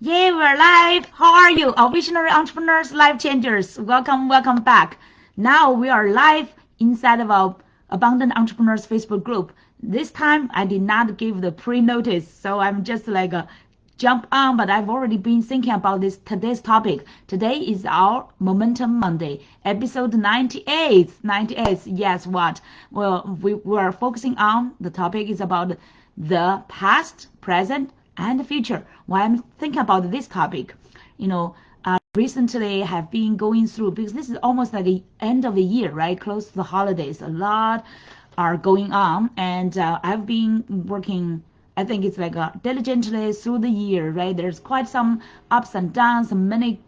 Yay, we're live. How are you? Our visionary entrepreneurs, life changers. Welcome back. Now we are live inside of our Abundant Entrepreneurs Facebook group. This time I did not give the pre-notice, so I'm just like a jump on, but I've already been thinking about today's topic. Today is our Momentum Monday, episode 98. 98. Yes, what? Well, we were focusing on the topic is about the past, present, and the future. Why I'm thinking about this topic, you know, recently I have been going through because this is almost like the end of the year, right? Close to the holidays. A lot are going on, and I've been working. I think it's like diligently through the year, right? There's quite some ups and downs, many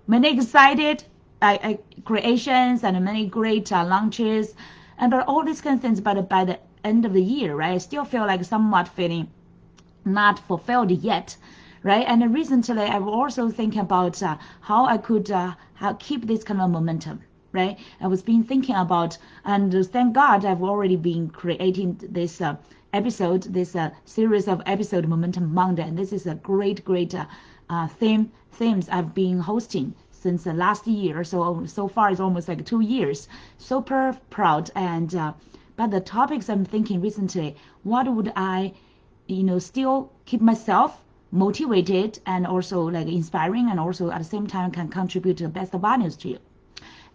excited creations and many great launches, and but all these kind of things. But by the end of the year, right, I still feel like somewhat feeling not fulfilled yet, right? And recently I've also thinking about how I could how keep this kind of momentum, right? I was been thinking about, and thank God I've already been creating this episode, this series of episode Momentum Monday, and this is a great themes I've been hosting since last year. So far it's almost like 2 years. Super proud and. But the topics I'm thinking recently, what would I still keep myself motivated and also like inspiring and also at the same time can contribute to the best values to you.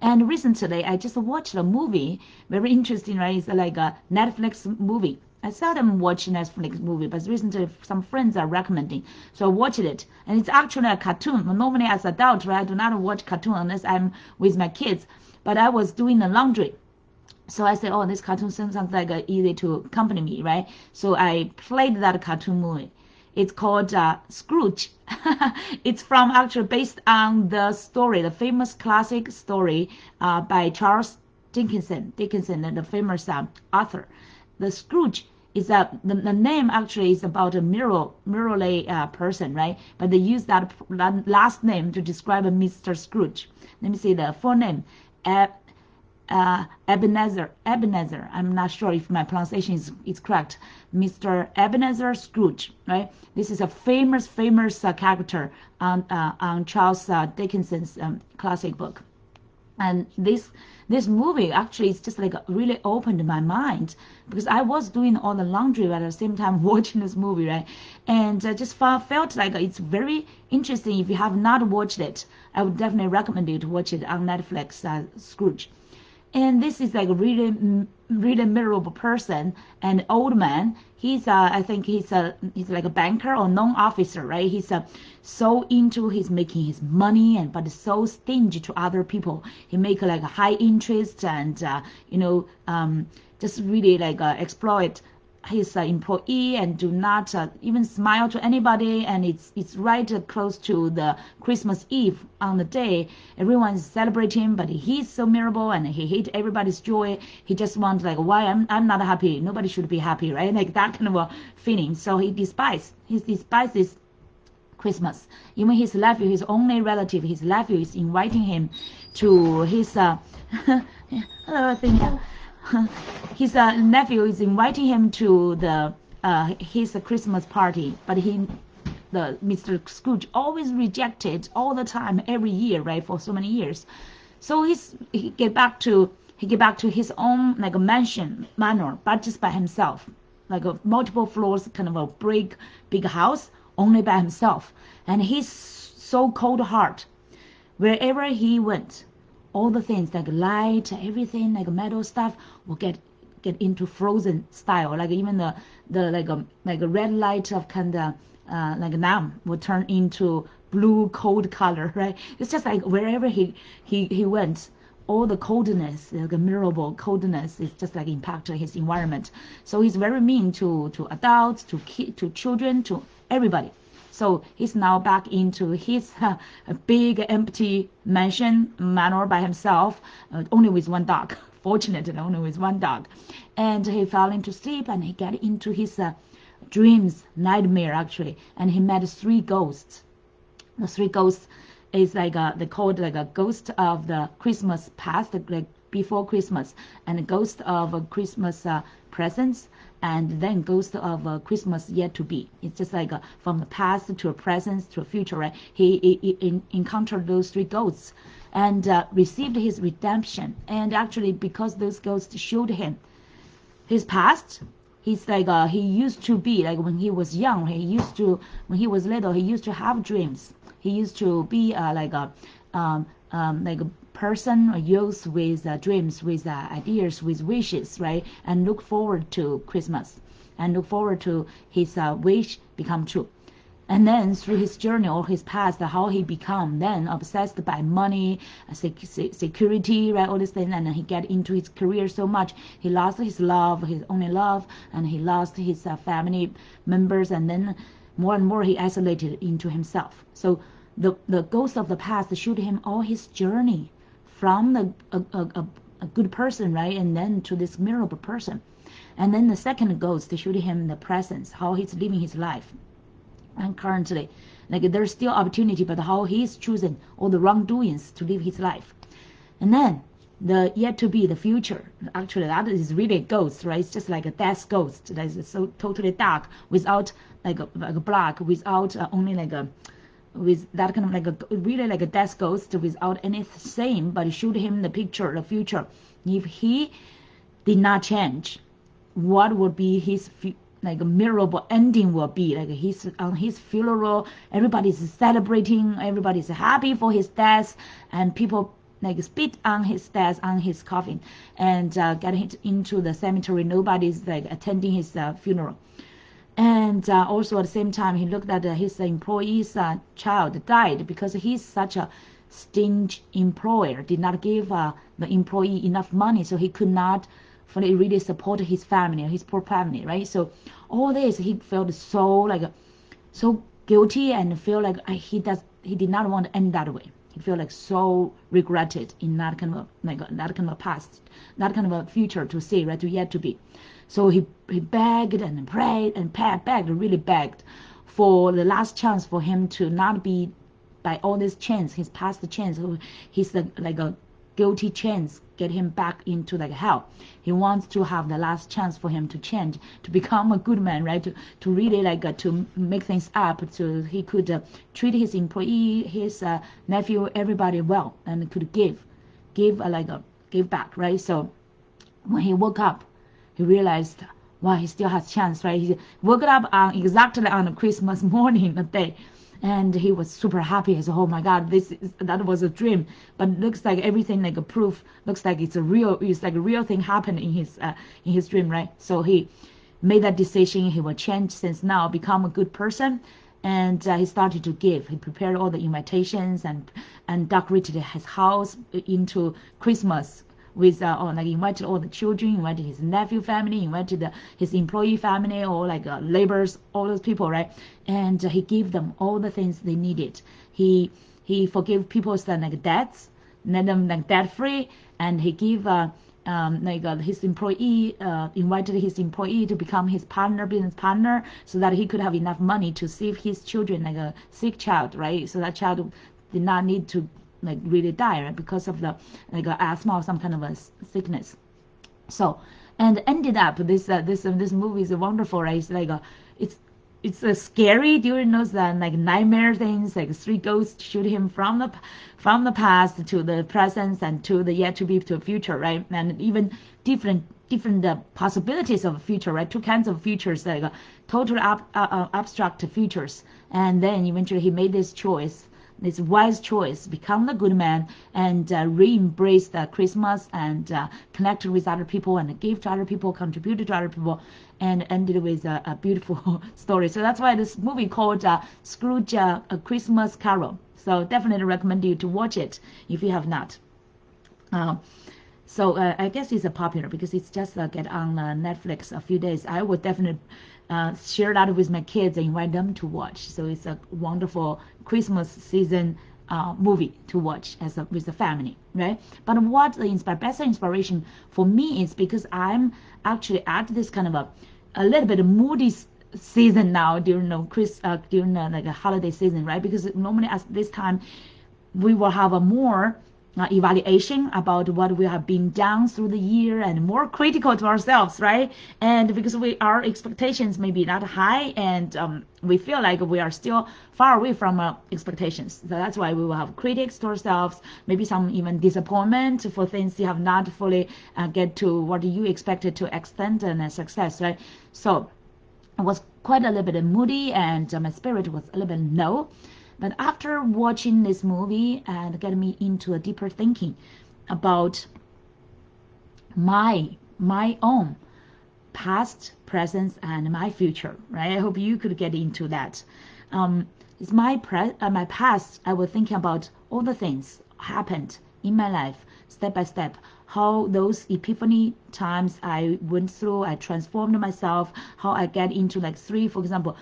And recently I just watched a movie, very interesting, right? It's like a Netflix movie. I seldom watch Netflix movie, but recently some friends are recommending, so I watched it. And it's actually a cartoon. Normally as an adult, right, I do not watch cartoon unless I'm with my kids. But I was doing the laundry, so I said, oh, this cartoon sounds like easy to accompany me, right? So I played that cartoon movie. It's called Scrooge. It's from actually based on the story, the famous classic story by Charles Dickinson, the famous author. The Scrooge is the name actually is about a Murray person, right? But they use that last name to describe Mr. Scrooge. Let me see the full name. Ebenezer. I'm not sure if my pronunciation is correct. Mr. Ebenezer Scrooge, right? This is a famous character on Charles Dickinson's classic book. And this movie actually is just like really opened my mind because I was doing all the laundry but at the same time watching this movie, right? And just felt like it's very interesting. If you have not watched it, I would definitely recommend you to watch it on Netflix. Scrooge. And this is like a really miserable person, an old man. I think he's like a banker or non officer, right? He's so into his making his money and but so stingy to other people. He make like a high interest and just really like exploit his employee and do not even smile to anybody. And it's right close to the Christmas Eve on the day everyone's celebrating, but he's so miserable and he hates everybody's joy. He just wants like, why I'm not happy, nobody should be happy, right? Like that kind of a feeling. So he despises Christmas. Even his nephew, his only relative, his nephew is inviting him to his hello, Athena. His nephew is inviting him to the his Christmas party, but the Mr. Scrooge always rejected all the time, every year, right, for so many years. So he get back to his own like a manor, but just by himself, like a multiple floors, kind of a big house, only by himself. And he's so cold heart. Wherever he went, all the things like light, everything like metal stuff will get into frozen style. Like even the like a red light of kind of like numb will turn into blue cold color, right? It's just like wherever he went, all the coldness, like a miserable coldness, is just like impact his environment. So he's very mean to adults, to children, to everybody. So he's now back into his big empty manor by himself, only with one dog. Fortunately, only with one dog. And he fell into sleep and he got into his dreams, nightmare actually, and he met three ghosts. The three ghosts is like they called like a ghost of the Christmas past, like before Christmas, and ghost of Christmas presents, and then ghost of Christmas yet to be. It's just like from the past to a present to a future, right? He encountered those three ghosts and received his redemption. And actually, because those ghosts showed him his past, he's like he used to be like when he was young. When he was little, he used to have dreams. He used to be like a person or youth with dreams, with ideas, with wishes, right? And look forward to Christmas, and look forward to his wish become true. And then through his journey or his past, how he become then obsessed by money, security, right, all these things, and then he get into his career so much, he lost his love, his only love, and he lost his family members, and then more and more he isolated into himself. So the ghost of the past showed him all his journey from a good person, right, and then to this miserable person. And then the second ghost showed him the presence, how he's living his life. And currently, like there's still opportunity, but how he's choosing all the wrongdoings to live his life. And then the yet to be, the future, actually that is really a ghost, right? It's just like a death ghost that is so totally dark, without like a black, without only like a, with that kind of like a really like a death ghost without any same, but it showed him the picture, the future. If he did not change, what would be his like a miserable ending will be. Like on his funeral, everybody's celebrating, everybody's happy for his death, and people like spit on his death, on his coffin, and get hit into the cemetery. Nobody's like attending his funeral. And also at the same time, he looked at his employee's child died because he's such a stingy employer, did not give the employee enough money, so he could not fully really support his family, his poor family, right? So all this, he felt so guilty, and feel like he did not want to end that way. He felt like so regretted in that kind of that kind of past, that kind of a future to see, right, to yet to be. So he begged and prayed and begged, really begged for the last chance for him to not be by all this chance, his past chance, his like a guilty chance, get him back into like hell. He wants to have the last chance for him to change, to become a good man, right? To really like to make things up, so he could treat his employee, his nephew, everybody well, and could give give back, right? So when he woke up, he realized, wow, he still has chance, right? He woke up on exactly on a Christmas morning, the day, and he was super happy. He said, oh my God, that was a dream, but it looks like everything like a proof, looks like it's like a real thing happened in his dream, right? So he made that decision. He will change since now, become a good person. And he started to give. He prepared all the invitations and decorated his house into Christmas with like invited all the children, invited his nephew family, invited his employee family, or like laborers, all those people, right? And he gave them all the things they needed. He forgave people's like debts, made them like debt free, and he gave his employee, invited his employee to become his partner, business partner, so that he could have enough money to save his children, like a sick child, right? So that child did not need to like really die, right, because of the like asthma or some kind of a sickness. So, and ended up this movie is wonderful, right? It's like it's scary during those like nightmare things, like three ghosts shoot him from the past to the present and to the yet to be to the future, right? And even different possibilities of the future, right? Two kinds of futures, like totally abstract futures. And then eventually he made this choice, this wise choice, become the good man, and re-embrace the Christmas, and connect with other people, and give to other people, contribute to other people, and ended with a beautiful story. So that's why this movie called Scrooge, A Christmas Carol. So definitely recommend you to watch it if you have not. So I guess it's popular because it's just get on Netflix a few days. I would definitely share that with my kids and invite them to watch. So it's a wonderful Christmas season movie to watch with the family, right? But what the best inspiration for me is because I'm actually at this kind of a little bit moody season now during like a holiday season, right? Because normally at this time we will have a more evaluation about what we have been done through the year, and more critical to ourselves, right? And because our expectations may be not high, and we feel like we are still far away from expectations. So that's why we will have critics to ourselves, maybe some even disappointment for things you have not fully get to what you expected to extend and success, right? So I was quite a little bit moody, and my spirit was a little bit low. But after watching this movie and getting me into a deeper thinking about my own past, present, and my future, right? I hope you could get into that. It's my past. I was thinking about all the things happened in my life, step by step. How those epiphany times I went through, I transformed myself. How I get into like three, for example,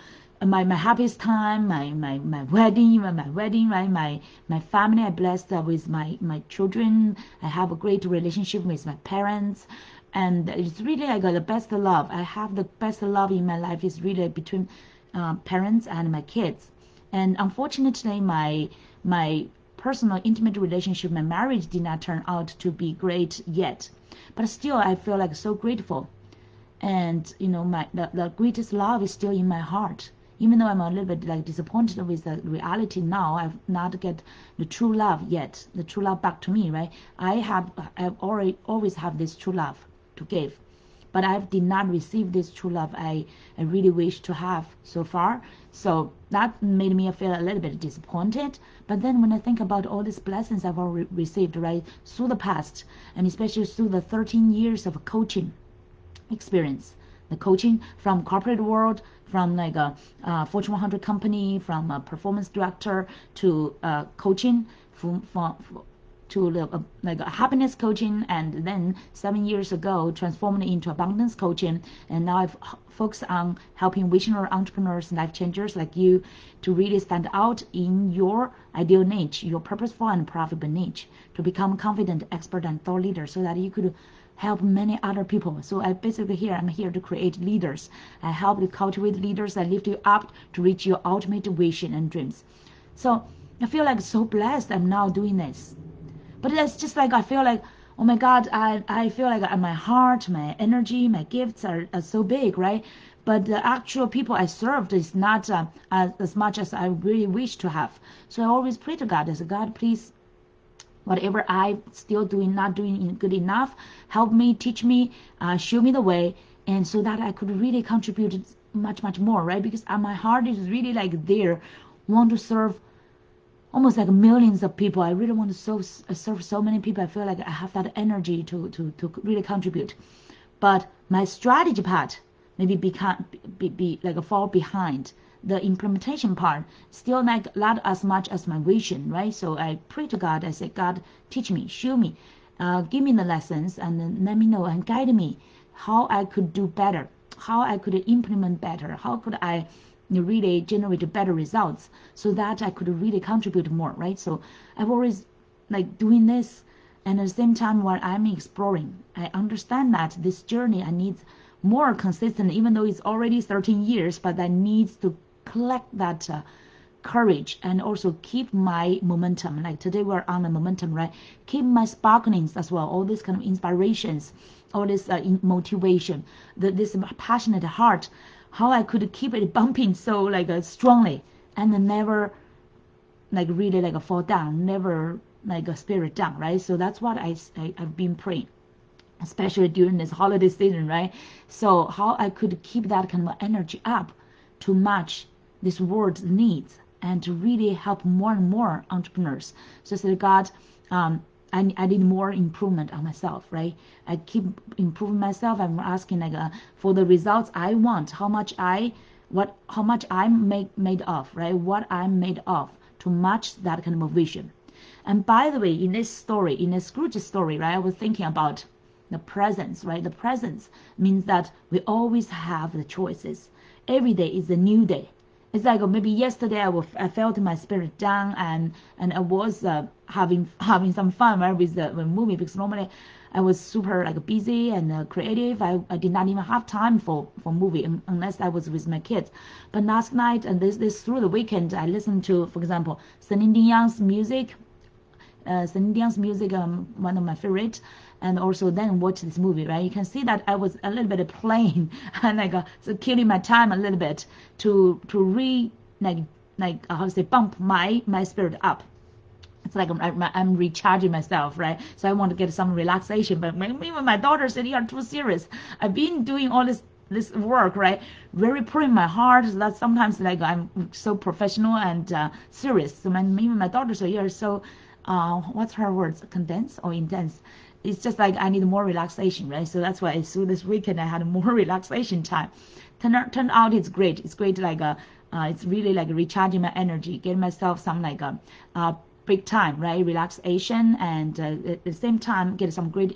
my happiest time, my wedding, right? My family, I blessed with my children. I have a great relationship with my parents, and it's really like the best love. I have the best love in my life is really between parents and my kids. And unfortunately, my personal intimate relationship, my marriage did not turn out to be great yet. But still, I feel like so grateful. And the greatest love is still in my heart, even though I'm a little bit like disappointed with the reality now. I've not get the true love yet, the true love back to me, right? I've always have this true love to give, but I did not receive this true love I really wish to have so far. So that made me feel a little bit disappointed. But then when I think about all these blessings I've already received, right, through the past, and especially through the 13 years of coaching experience, the coaching from corporate world, from like a Fortune 100 company, from a performance director to coaching, to like a happiness coaching, and then 7 years ago transformed into abundance coaching, and now I've focused on helping visionary entrepreneurs, life changers like you, to really stand out in your ideal niche, your purposeful and profitable niche, to become confident, expert, and thought leader, so that you could help many other people. So I'm here to create leaders. I help to cultivate leaders. I lift you up to reach your ultimate vision and dreams. So I feel like so blessed I'm now doing this. But it's just like I feel like, oh my God, I feel like my heart, my energy, my gifts are so big, right? But the actual people I served is not as much as I really wish to have. So I always pray to God, I say, God, please, whatever I still not doing good enough, help me, teach me, show me the way, and so that I could really contribute much more, right? Because my heart is really like there, want to serve almost like millions of people. I really want to serve so many people. I feel like I have that energy to really contribute. But my strategy part maybe be like a fall behind. The implementation part still not as much as my vision, right? So I pray to God. I say, God, teach me, show me, give me the lessons, and then let me know and guide me how I could do better, how I could implement better, how could I really generate better results, so that I could really contribute more, right? So I've always like doing this, and at the same time while I'm exploring, I understand that this journey I need more consistent, even though it's already 13 years, but I need to collect that courage and also keep my momentum. Like today we're on the momentum, right? Keep my sparklings as well, all these kind of inspirations, all this motivation, this passionate heart, how I could keep it bumping so like strongly, and never like really like fall down, never like a spirit down, right? So that's what I've been praying, especially during this holiday season, right? So how I could keep that kind of energy up to match this world's needs, and to really help more and more entrepreneurs. So I said, God, I need more improvement on myself, right? I keep improving myself. I'm asking like for the results I want, how much I'm made of, right? What I'm made of to match that kind of vision. And by the way, in this story, in the Scrooge story, right, I was thinking about the presence, right? The presence means that we always have the choices. Every day is a new day. It's like maybe yesterday I felt my spirit down, and I was having some fun, right, with the movie, because normally I was super like busy and creative. I did not even have time for movie unless I was with my kids. But last night and this through the weekend, I listened to, for example, Celine Dion's music. Celine Dion's music, one of my favorite, and also then watch this movie, right? You can see that I was a little bit playing and like so killing my time a little bit to how to say bump my spirit up. It's like I'm recharging myself, right? So I want to get some relaxation. But even my daughter said, "You are too serious. I've been doing all this work, right? Very putting my heart. So that sometimes like I'm so professional and serious. So even my daughter said, "You're so what's her words? Condensed or intense?" It's just like I need more relaxation, right? So that's why through this weekend I had more relaxation time. Turned out it's great. It's great like it's really like recharging my energy, getting myself some like big time, right? Relaxation, and at the same time get some great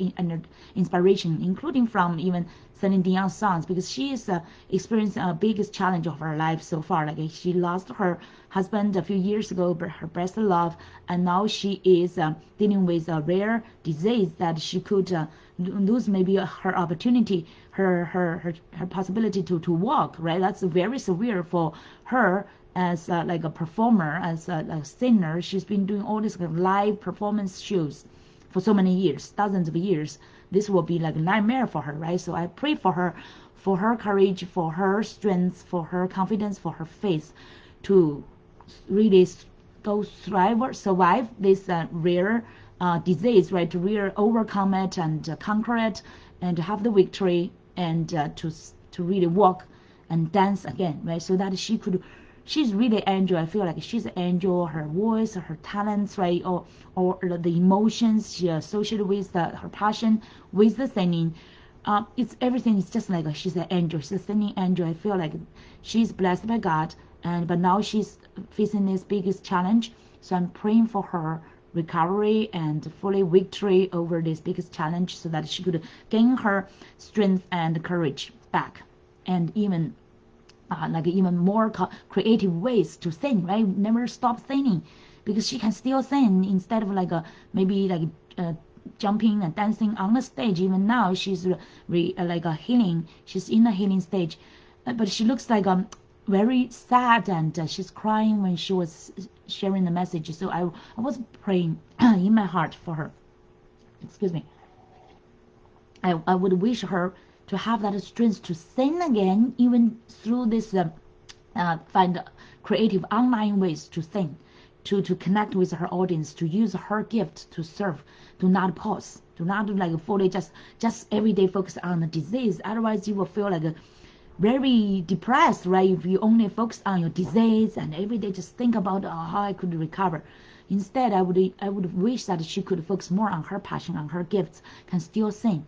inspiration, including from even Celine Dion's songs, because she is experiencing a biggest challenge of her life so far. Like she lost her husband a few years ago, her best love, and now she is dealing with a rare disease that she could lose maybe her opportunity, her possibility to walk, right? That's very severe for her as like a performer, as a singer. She's been doing all these kind of live performance shows for so many years, dozens of years. This will be like a nightmare for her, right? So I pray for her courage, for her strength, for her confidence, for her faith to really go survive this rare disease, right? To really overcome it and conquer it, and to have the victory, and to really walk and dance again, right? So that she's really angel. I feel like she's an angel. Her voice, her talents, right, or the emotions she associated with her passion with the singing. It's everything. It's just like she's an angel. She's a singing angel. I feel like she's blessed by God, and but now she's facing this biggest challenge. So I'm praying for her recovery and fully victory over this biggest challenge, so that she could gain her strength and courage back, and even like even more creative ways to sing, right? Never stop singing, because she can still sing instead of like maybe like jumping and dancing on the stage. Even now she's like a healing. She's in a healing stage, but she looks like very sad, and she's crying when she was sharing the message. So I was praying in my heart for her. Excuse me. I would wish her to have that strength to sing again, even through this find creative online ways to sing, to connect with her audience, to use her gift to serve, to not pause, to not like fully just every day focus on the disease. Otherwise, you will feel like very depressed, right? If you only focus on your disease and every day just think about how I could recover. Instead, I would wish that she could focus more on her passion, on her gifts, can still sing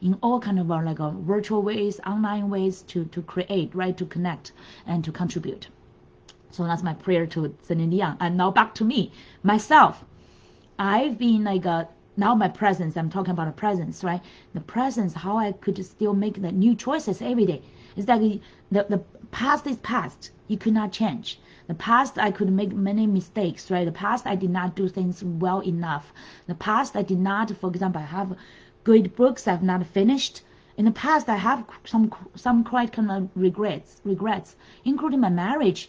in all kind of like virtual ways, online ways to create, right, to connect and to contribute. So that's my prayer to Celine Dion. And now back to me, myself. I've been like now my presence. I'm talking about a presence, right? The presence, how I could still make the new choices every day. It's like the past is past. You could not change. The past, I could make many mistakes, right? The past, I did not do things well enough. The past, I did not, for example, I have good books I've not finished. In the past, I have some quite kind of regrets, including my marriage.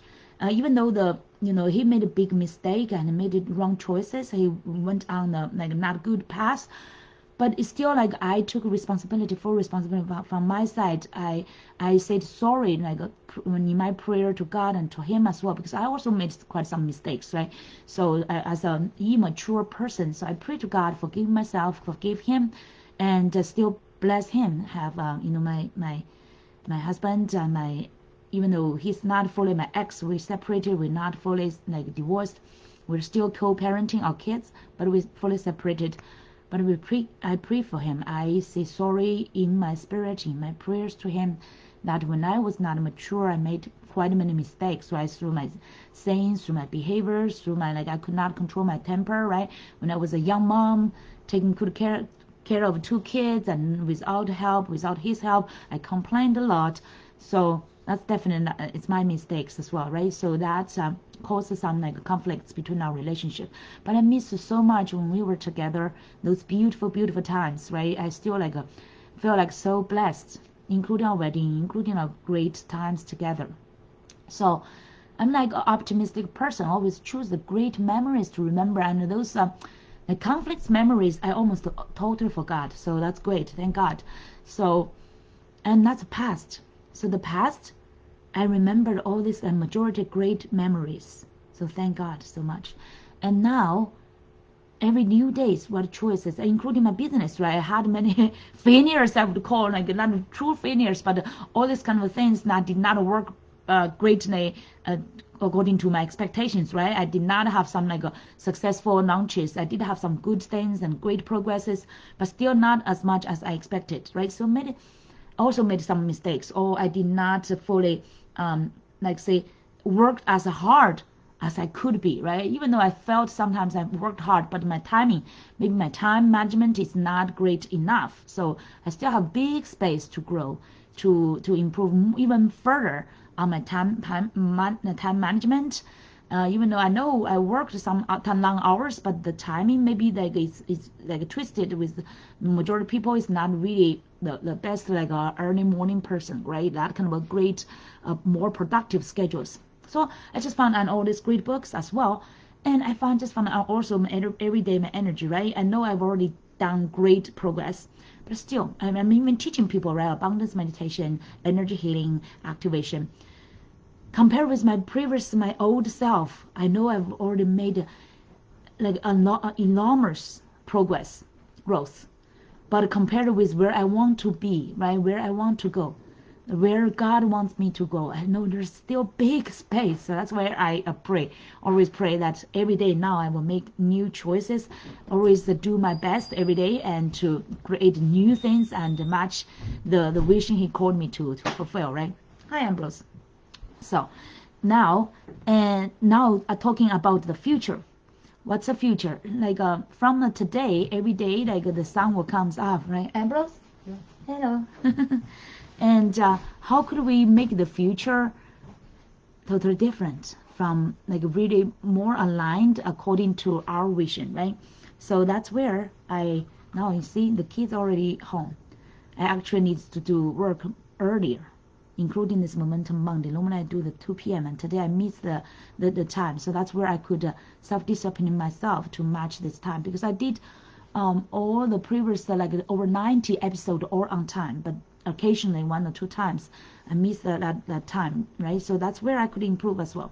Even though he made a big mistake and made it wrong choices, he went on the like not good path. But it's still like I took responsibility, full responsibility from my side. I said sorry, like in my prayer to God and to him as well, because I also made quite some mistakes, right? So as a immature person, so I pray to God, forgive myself, forgive him, and still bless him. Have my husband and my, even though he's not fully my ex, we separated, we're not fully like divorced, we're still co-parenting our kids, but we're fully separated. But I pray for him. I say sorry in my spirit, in my prayers to him, that when I was not mature, I made quite many mistakes, right? Through my sayings, through my behaviors, through my I could not control my temper, right? When I was a young mom, taking good care of two kids, and without help, without his help, I complained a lot. So that's definitely it's my mistakes as well, right? So that causes some like conflicts between our relationship. But I miss so much when we were together, those beautiful times, right? I still like feel like so blessed, including our wedding, including our great times together. So I'm like an optimistic person, always choose the great memories to remember, and those The conflicts memories, I almost totally forgot. So that's great. Thank God. So, and that's the past. So the past, I remembered all these majority great memories. So thank God so much. And now, every new days, what choices, including my business, right? I had many failures, I would call, like not true failures, but all these kind of things that did not work greatly according to my expectations, right? I did not have some like successful launches. I did have some good things and great progresses, but still not as much as I expected, right? So also made some mistakes, or I did not fully, like say, worked as hard as I could be, right? Even though I felt sometimes I worked hard, but my timing, maybe my time management is not great enough. So I still have big space to grow, to improve even further on my time management. Even though I know I worked some long hours, but the timing maybe like is like twisted with the majority of people is not really the best like early morning person, right? That kind of a great, more productive schedules. So I just found on all these great books as well, and I found out also every day my energy, right? I know I've already done great progress, but still I'm even teaching people, right? Abundance meditation, energy healing, activation. Compared with my old self, I know I've already made like enormous progress, growth. But compared with where I want to be, right, where I want to go, where God wants me to go, I know there's still big space. So that's why I always pray that every day now I will make new choices, always do my best every day and to create new things and match the vision He called me to fulfill, right? Hi, Ambrose. So now talking about the future. What's the future? Like from today, every day, like the sun will comes up, right? Ambrose? Yeah. Hello. And how could we make the future totally different from like really more aligned according to our vision, right? So that's where now you see the kids already home. I actually need to do work earlier, including this Momentum Monday. Normally I do the 2 p.m. and today I missed the time. So that's where I could self-discipline myself to match this time, because I did all the previous like over 90 episodes all on time, but occasionally 1 or 2 times I missed that time, right? So that's where I could improve as well.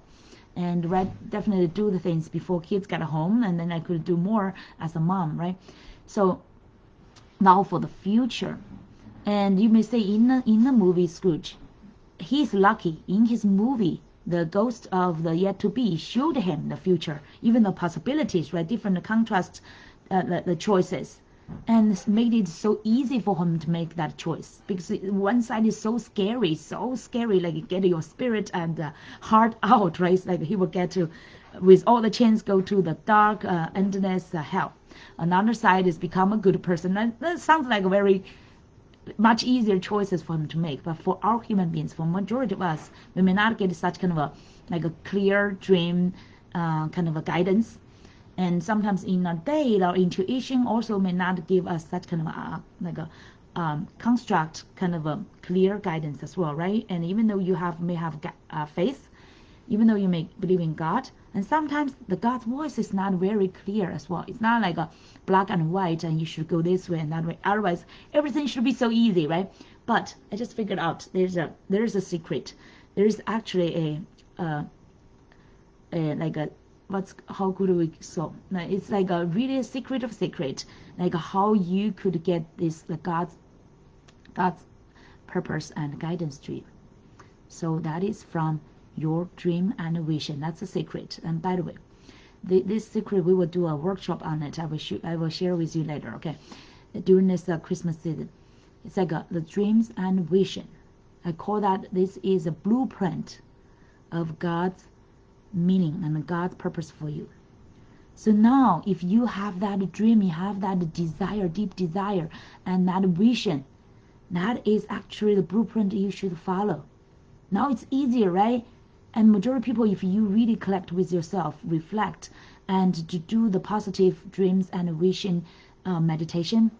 And right, definitely do the things before kids get home, and then I could do more as a mom, right? So now for the future. And you may say in the movie Scrooge, he's lucky. In his movie, the ghost of the yet to be showed him the future, even the possibilities, right? Different contrast, the choices, and made it so easy for him to make that choice. Because one side is so scary, like get your spirit and heart out, right? It's like he will get to, with all the chance, go to the dark, endless hell. Another side is become a good person. That sounds like a very much easier choices for him to make. But for our human beings, for majority of us, we may not get such kind of a like a clear dream kind of a guidance. And sometimes in a day, our intuition also may not give us such kind of like a construct kind of a clear guidance as well, right? And even though you may have faith, even though you may believe in God, and sometimes the God's voice is not very clear as well. It's not like a black and white and you should go this way and that way. Otherwise, everything should be so easy, right? But I just figured out there's a secret. There's actually like a how could we so it's like a really secret of secret, like how you could get this God's purpose and guidance dream. So that is from your dream and vision. That's a secret. And by the way, this secret, we will do a workshop on it. I will share with you later, okay? During this Christmas season. It's like the dreams and vision. I call that this is a blueprint of God's meaning and God's purpose for you. So now, if you have that dream, you have that desire, deep desire, and that vision, that is actually the blueprint you should follow. Now it's easier, right? And majority of people, if you really collect with yourself, reflect, and to do the positive dreams and vision meditation,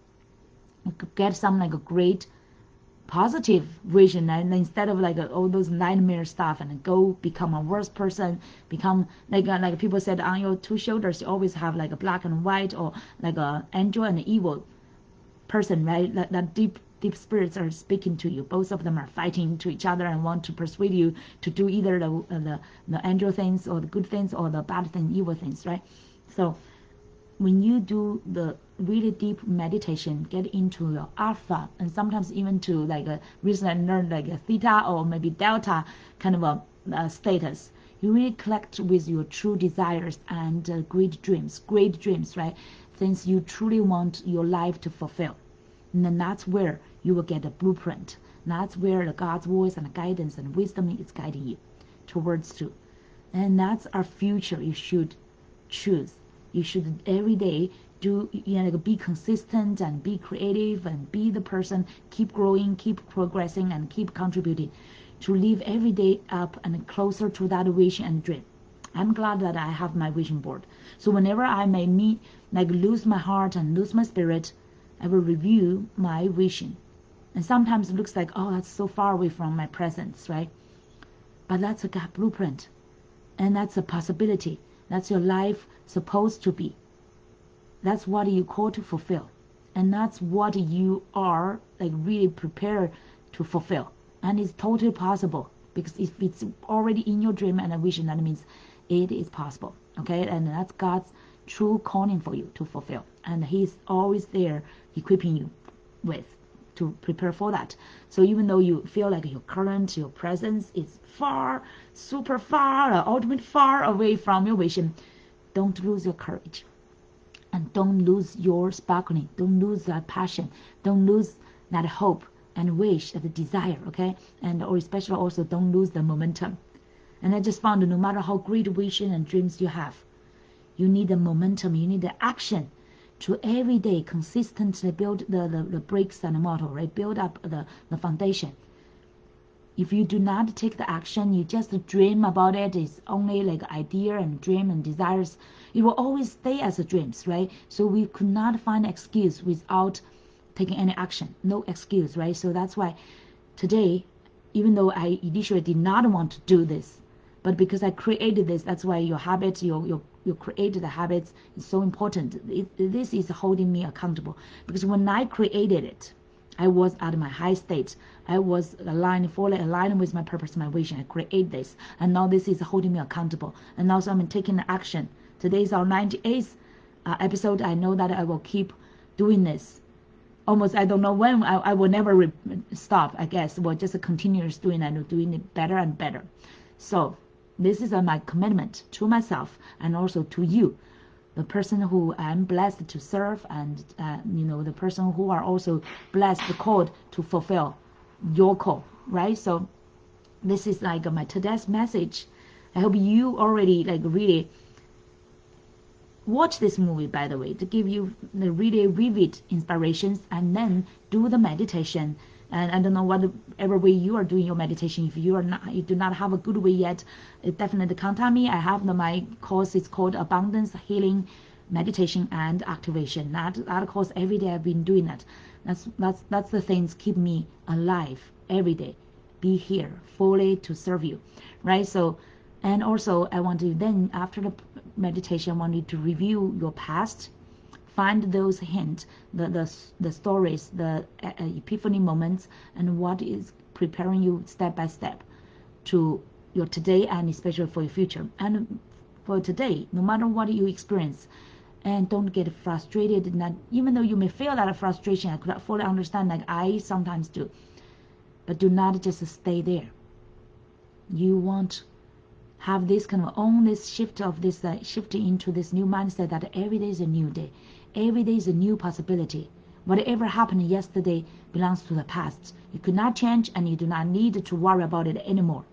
you could get some like a great positive vision, and instead of like all those nightmare stuff and go become a worse person, become like people said, on your two shoulders you always have like a black and white, or like a angel and evil person, right? That deep spirits are speaking to you. Both of them are fighting to each other and want to persuade you to do either the angel things or the good things, or the bad things, evil things, right? So when you do the really deep meditation, get into your alpha, and sometimes even to like a recently I learned like a theta or maybe delta kind of a status, you really connect with your true desires and great dreams, right? Things you truly want your life to fulfill. And then that's where you will get a blueprint. That's where the God's voice and guidance and wisdom is guiding you towards to. And that's our future you should choose. You should every day do, like be consistent and be creative and be the person, keep growing, keep progressing, and keep contributing to live every day up and closer to that vision and dream. I'm glad that I have my vision board. So whenever I may lose my heart and lose my spirit, I will review my vision. And sometimes it looks like, oh, that's so far away from my presence, right? But that's a God blueprint. And that's a possibility. That's your life supposed to be. That's what you call to fulfill. And that's what you are like really prepared to fulfill. And it's totally possible, because if it's already in your dream and a vision, that means it is possible. Okay? And that's God's true calling for you to fulfill. And He's always there equipping you with to prepare for that. So even though you feel like your presence is far, super far, ultimate far away from your vision, don't lose your courage. And don't lose your sparkling. Don't lose that passion. Don't lose that hope and wish, that desire, okay? And or especially also don't lose the momentum. And I just found that no matter how great vision and dreams you have, you need the momentum, you need the action to every day consistently build the bricks and the mortar, right? Build up the foundation. If you do not take the action, you just dream about it, it's only like idea and dream and desires, it will always stay as a dreams, right? So we could not find excuse without taking any action. No excuse, right? So that's why today, even though I initially did not want to do this, but because I created this, that's why your habits, you created the habits is so important. This is holding me accountable, because when I created it, I was at my high state. I was fully aligned with my purpose, my vision. I create this, and now this is holding me accountable. And also I'm taking the action. Today is our 98th episode. I know that I will keep doing this. Almost, I don't know when. I will never stop. I guess we'll just continue doing and doing it better and better. So this is my commitment to myself and also to you, the person who I'm blessed to serve, and the person who are also blessed, called to fulfill your call, right? So this is like my today's message. I hope you already like really watch this movie, by the way, to give you the really vivid inspirations, and then do the meditation. And I don't know whatever way you are doing your meditation. If you do not have a good way yet, definitely contact me. I have my course. It's called Abundance Healing Meditation and Activation. That course, every day I've been doing that. That's the things keep me alive every day. Be here fully to serve you, right? So, and also I want to then, after the meditation, I want you to review your past. Find those hints, the stories, the epiphany moments, and what is preparing you step by step to your today, and especially for your future. And for today, no matter what you experience, and don't get frustrated. Even though you may feel that frustration, I could fully understand, like I sometimes do. But do not just stay there. You want have this kind of own this shift of this shifting into this new mindset that every day is a new day. Every day is a new possibility. Whatever happened yesterday belongs to the past. You could not change, and you do not need to worry about it anymore.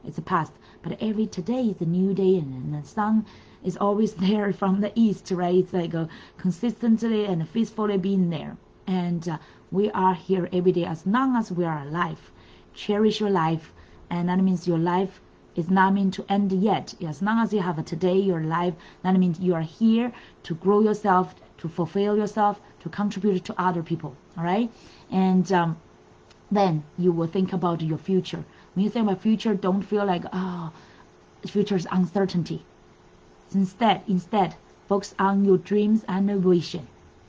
It's the past. But every today is a new day, and the sun is always there from the east, right? It's like consistently and faithfully being there. And we are here every day as long as we are alive. Cherish your life, and that means your life is not meant to end yet. As long as you have a today, your life, that means you are here to grow yourself, to fulfill yourself, to contribute to other people. All right? And then you will think about your future. When you think about future, don't feel like, oh, future is uncertainty. Instead, focus on your dreams and vision.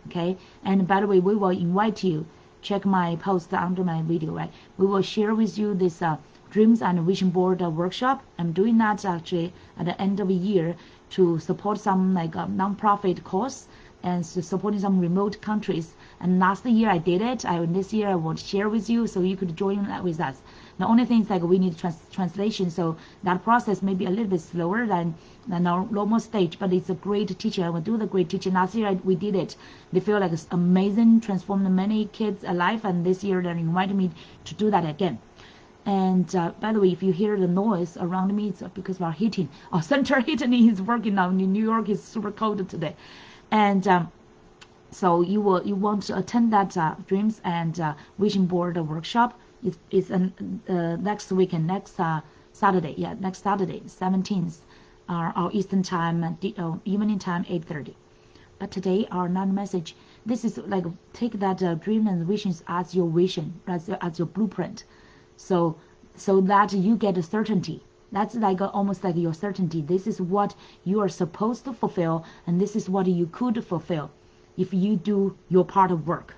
Okay. And by the way, we will invite you. Check my post under my video. Right. We will share with you this dreams and vision board workshop. I'm doing that actually at the end of the year to support some like non-profit cause and supporting some remote countries. And last year I did it. This year I will share with you so you could join with us. The only thing is like we need translation, so that process may be a little bit slower than our normal stage, but it's a great teaching. I will do the great teaching. Last year we did it. They feel like it's amazing, transformed many kids' life, and this year they invited me to do that again. And by the way, if you hear the noise around me, it's because we are heating. Our central heating is working now. In New York, it's super cold today, and so you want to attend that dreams and vision board workshop. It's next weekend, next Saturday. Yeah, next Saturday, 17th, our Eastern time, evening time, 8:30. But today, our non-message. This is like take that dream and visions as your vision, as your blueprint. So that you get a certainty. That's like almost like your certainty. This is what you are supposed to fulfill, and this is what you could fulfill if you do your part of work.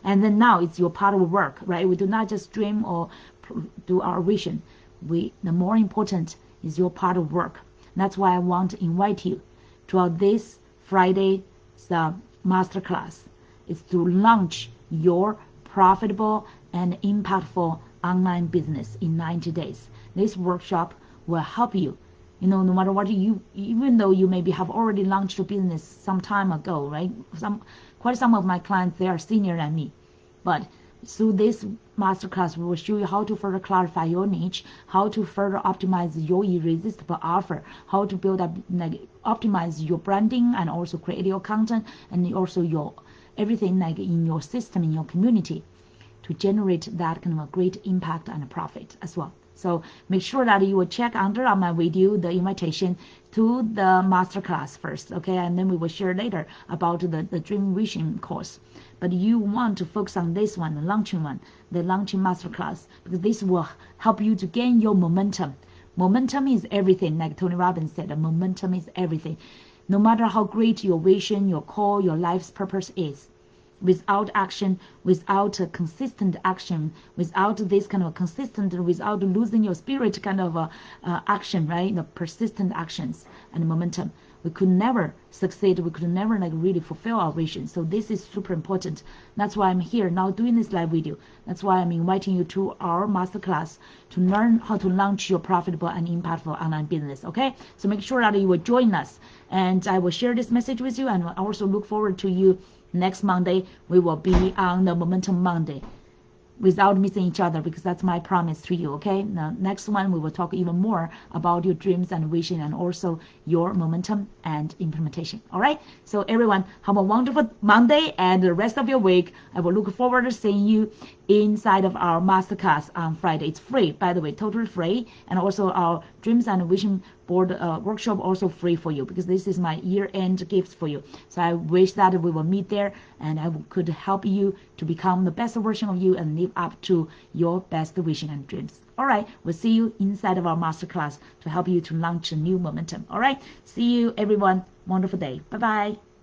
And then now it's your part of work, right? We do not just dream or do our vision. The more important is your part of work. That's why I want to invite you to this Friday's masterclass. It's to launch your profitable and impactful online business in 90 days. This workshop will help you. No matter what even though you maybe have already launched your business some time ago, right? Quite some of my clients, they are senior than me. But through this masterclass, we will show you how to further clarify your niche, how to further optimize your irresistible offer, how to build up, optimize your branding, and also create your content, and also your everything like in your system, in your community, to generate that kind of a great impact and a profit as well. So make sure that you will check under on my video the invitation to the masterclass first, okay? And then we will share later about the Dream Vision course. But you want to focus on this one, the launching masterclass, because this will help you to gain your momentum. Momentum is everything, like Tony Robbins said, momentum is everything. No matter how great your vision, your call, your life's purpose is, without action, without a consistent action, without this kind of consistent, without losing your spirit kind of action, right? The persistent actions and momentum, we could never succeed. We could never really fulfill our vision. So this is super important. That's why I'm here now doing this live video. That's why I'm inviting you to our masterclass to learn how to launch your profitable and impactful online business. Okay, so make sure that you will join us, and I will share this message with you, and I also look forward to you next Monday. We will be on the Momentum Monday without missing each other, because that's my promise to you. Okay, now next one we will talk even more about your dreams and vision, and also your momentum and implementation. All right, so everyone have a wonderful Monday and the rest of your week. I will look forward to seeing you inside of our masterclass on Friday. It's free, by the way, totally free. And also our dreams and vision board workshop also free for you, because this is my year-end gift for you. So I wish that we will meet there, and I could help you to become the best version of you and live up to your best vision and dreams. All right, we'll see you inside of our masterclass to help you to launch a new momentum. All right, see you everyone. Wonderful day. Bye-bye.